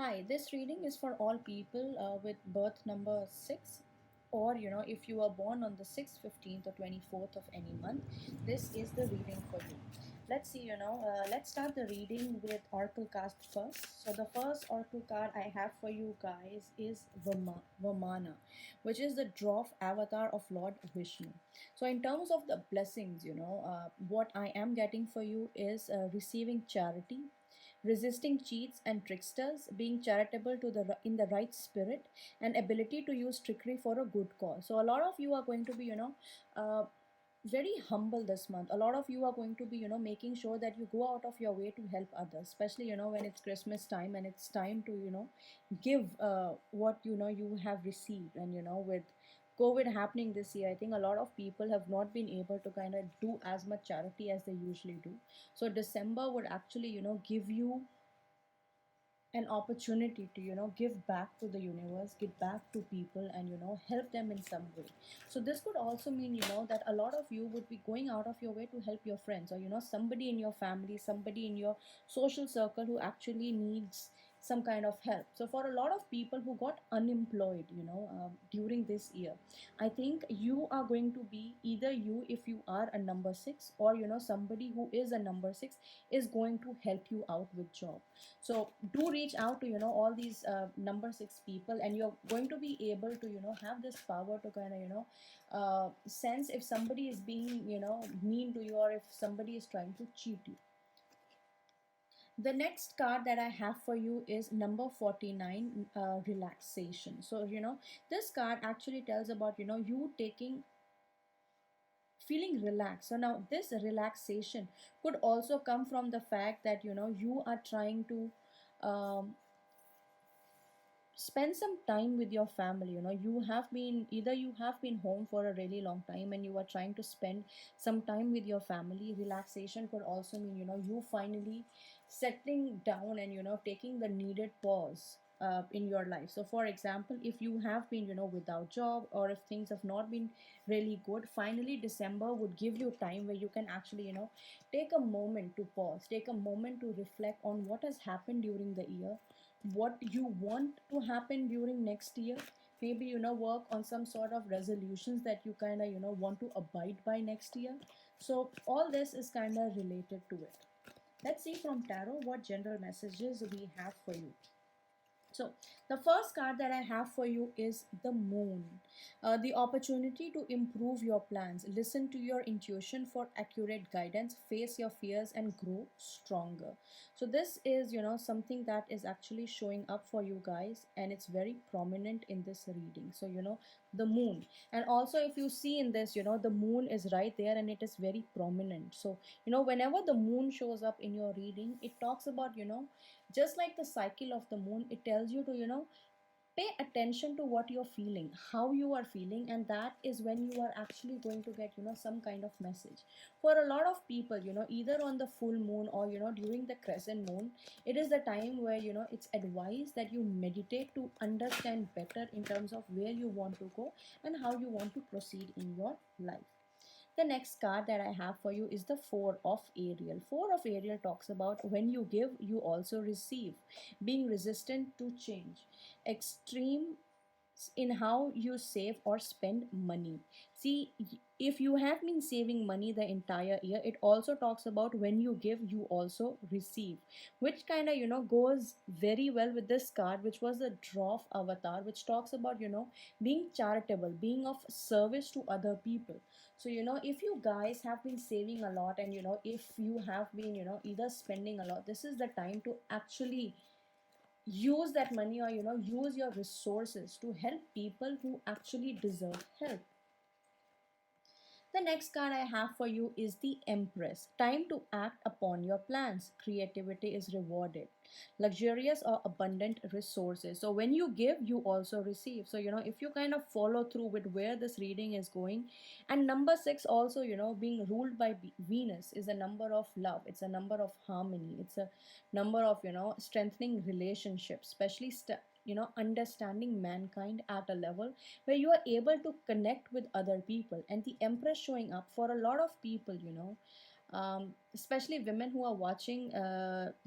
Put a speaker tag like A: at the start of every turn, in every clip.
A: Hi, this reading is for all people with birth number 6, or if you are born on the 6th, 15th, or 24th of any month, this is the reading for you. Let's see, let's start the reading with Oracle card first. So, the first Oracle card I have for you guys is Vamana, which is the dwarf avatar of Lord Vishnu. So, in terms of the blessings, what I am getting for you is receiving charity, resisting cheats and tricksters, being charitable to the in the right spirit, and ability to use trickery for a good cause. So a lot of you are going to be, very humble this month. A lot of you are going to be, making sure that you go out of your way to help others, especially, when it's Christmas time and it's time to, give what you have received. And with COVID happening this year, I think a lot of people have not been able to kind of do as much charity as they usually do. So December would actually, give you an opportunity to give back to the universe, give back to people, and help them in some way. So this could also mean that a lot of you would be going out of your way to help your friends, or somebody in your family, somebody in your social circle who actually needs some kind of help. So for a lot of people who got unemployed during this year, I think you are going to be either, you if you are a number 6, or somebody who is a number 6 is going to help you out with job. So do reach out to all these number 6 people, and you're going to be able to have this power to kind of sense if somebody is being mean to you, or if somebody is trying to cheat you. The next card that I have for you is number 49, relaxation. So this card actually tells about you taking feeling relaxed. So now this relaxation could also come from the fact that you are trying to um, spend some time with your family. You have been, either you have been home for a really long time and you are trying to spend some time with your family. Relaxation could also mean you finally settling down and taking the needed pause in your life. So for example, if you have been without job, or if things have not been really good, finally December would give you time where you can actually take a moment to pause, take a moment to reflect on what has happened during the year, what you want to happen during next year. Maybe work on some sort of resolutions that you kind of want to abide by next year. So all this is kind of related to it. Let's see from tarot what general messages we have for you. So, the first card that I have for you is the Moon. The opportunity to improve your plans. Listen to your intuition for accurate guidance. Face your fears and grow stronger. So, this is, something that is actually showing up for you guys, and it's very prominent in this reading. So, the Moon. And also, if you see in this, the Moon is right there and it is very prominent. So, whenever the Moon shows up in your reading, it talks about, just like the cycle of the moon, it tells you to pay attention to what you're feeling, how you are feeling, and that is when you are actually going to get some kind of message. For a lot of people, either on the full moon or during the crescent moon, it is the time where it's advised that you meditate to understand better in terms of where you want to go and how you want to proceed in your life. The next card that I have for you is the Four of Ariel. Four of Ariel talks about when you give, you also receive, being resistant to change, extreme in how you save or spend money. See, if you have been saving money the entire year, it also talks about when you give, you also receive, which kind of goes very well with this card, which was the dwarf avatar, which talks about being charitable, being of service to other people. So if you guys have been saving a lot, and if you have been either spending a lot, this is the time to actually use that money, or use your resources to help people who actually deserve help. The next card I have for you is the Empress. Time to act upon your plans. Creativity is rewarded. Luxurious or abundant resources. So when you give, you also receive. So if you kind of follow through with where this reading is going, and number 6 also, being ruled by Venus, is a number of love. It's a number of harmony. It's a number of strengthening relationships, especially understanding mankind at a level where you are able to connect with other people. And the Empress showing up for a lot of people, Especially women who are watching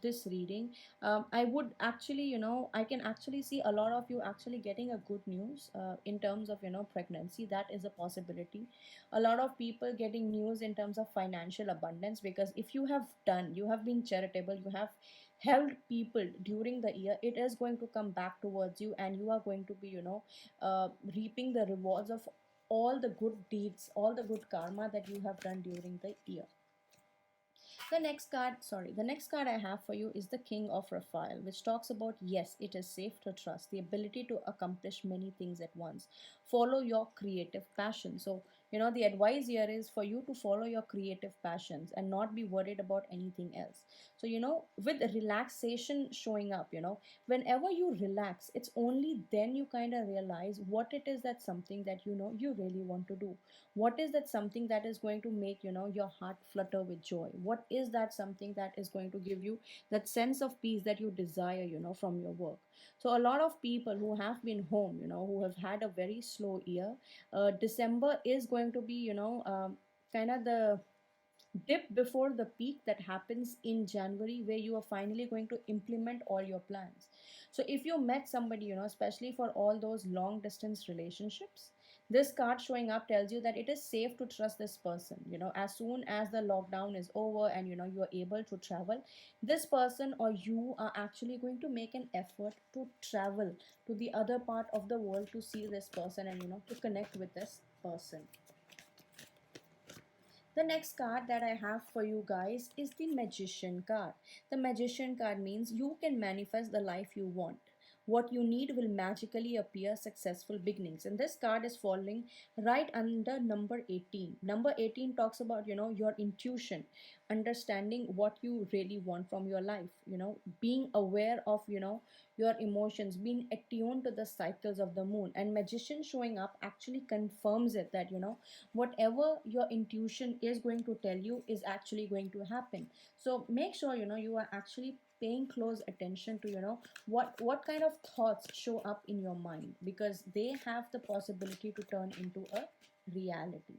A: this reading, I would actually, I can actually see a lot of you actually getting a good news in terms of, pregnancy. That is a possibility. A lot of people getting news in terms of financial abundance, because if you have been charitable, you have helped people during the year, it is going to come back towards you, and you are going to be, reaping the rewards of all the good deeds, all the good karma that you have done during the year. The next card I have for you is the King of Raphael, which talks about, yes, it is safe to trust, the ability to accomplish many things at once. Follow your creative passion. So, the advice here is for you to follow your creative passions and not be worried about anything else. So, with relaxation showing up, whenever you relax, it's only then you kind of realize what it is, that something that you really want to do. What is that something that is going to make your heart flutter with joy? What is that something that is going to give you that sense of peace that you desire from your work? So a lot of people who have been home, who have had a very slow year, December is going to be kind of the dip before the peak that happens in January, where you are finally going to implement all your plans. So if you met somebody, especially for all those long distance relationships, this card showing up tells you that it is safe to trust this person. As soon as the lockdown is over and you are able to travel, this person or you are actually going to make an effort to travel to the other part of the world to see this person, and to connect with this person. The next card that I have for you guys is the Magician card. The Magician card means you can manifest the life you want. What you need will magically appear, successful beginnings. And this card is falling right under number 18. Number 18 talks about, your intuition, understanding what you really want from your life, being aware of, your emotions, being attuned to the cycles of the moon. And Magician showing up actually confirms it, that, whatever your intuition is going to tell you is actually going to happen. So make sure you are actually paying close attention to what kind of thoughts show up in your mind, because they have the possibility to turn into a reality.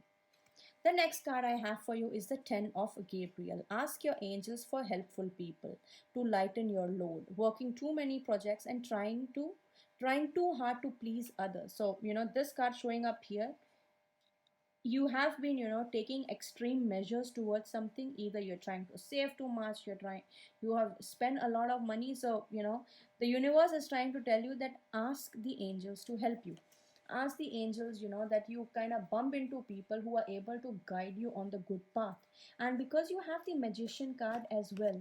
A: The next card I have for you is the 10 of Gabriel. Ask your angels for helpful people to lighten your load, working too many projects and trying too hard to please others. So, this card showing up here, you have been taking extreme measures towards something. Either you're trying to save too much, you have spent a lot of money. So the universe is trying to tell you that ask the angels to help you. Ask the angels that you kind of bump into people who are able to guide you on the good path. And because you have the Magician card as well,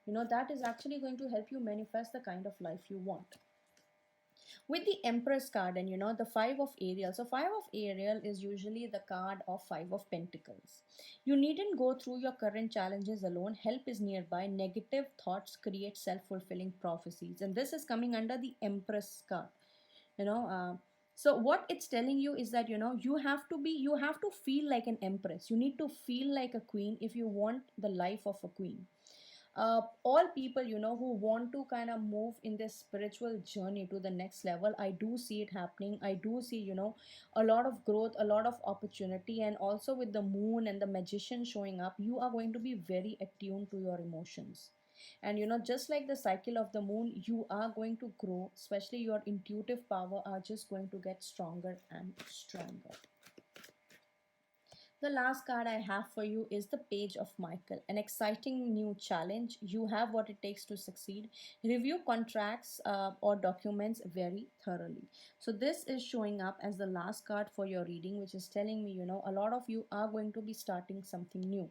A: that is actually going to help you manifest the kind of life you want. With the Empress card and the Five of Ariel. So Five of Ariel is usually the card of Five of Pentacles. You needn't go through your current challenges alone. Help is nearby. Negative thoughts create self-fulfilling prophecies, and this is coming under the Empress card. you know uh, so what it's telling you is that you have to feel like an empress. You need to feel like a queen if you want the life of a queen. All people who want to kind of move in this spiritual journey to the next level, I do see it happening. I do see a lot of growth, a lot of opportunity. And also with the moon and the Magician showing up, you are going to be very attuned to your emotions. And just like the cycle of the moon, you are going to grow, especially your intuitive power are just going to get stronger and stronger. The last card I have for you is the Page of Michael, an exciting new challenge. You have what it takes to succeed. Review contracts or documents very thoroughly. So, this is showing up as the last card for your reading, which is telling me, a lot of you are going to be starting something new.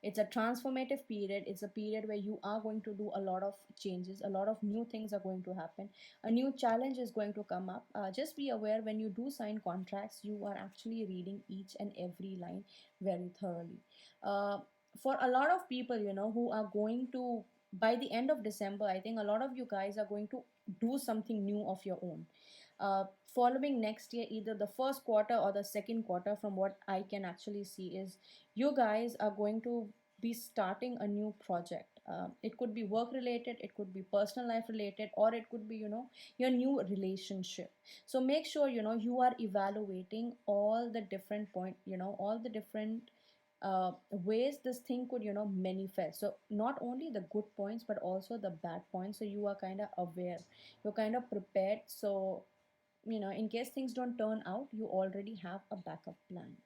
A: It's a transformative period. It's a period where you are going to do a lot of changes. A lot of new things are going to happen. A new challenge is going to come up. Just be aware, when you do sign contracts, you are actually reading each and every line very thoroughly. uh, for a lot of people who are going to, by the end of December, I think a lot of you guys are going to do something new of your own. Following next year, either the first quarter or the second quarter, from what I can actually see, is you guys are going to be starting a new project. It could be work related, it could be personal life related, or it could be your new relationship. So make sure you are evaluating all the different all the different ways this thing could manifest. So not only the good points but also the bad points, so you are kind of aware, you're kind of prepared. So in case things don't turn out, you already have a backup plan.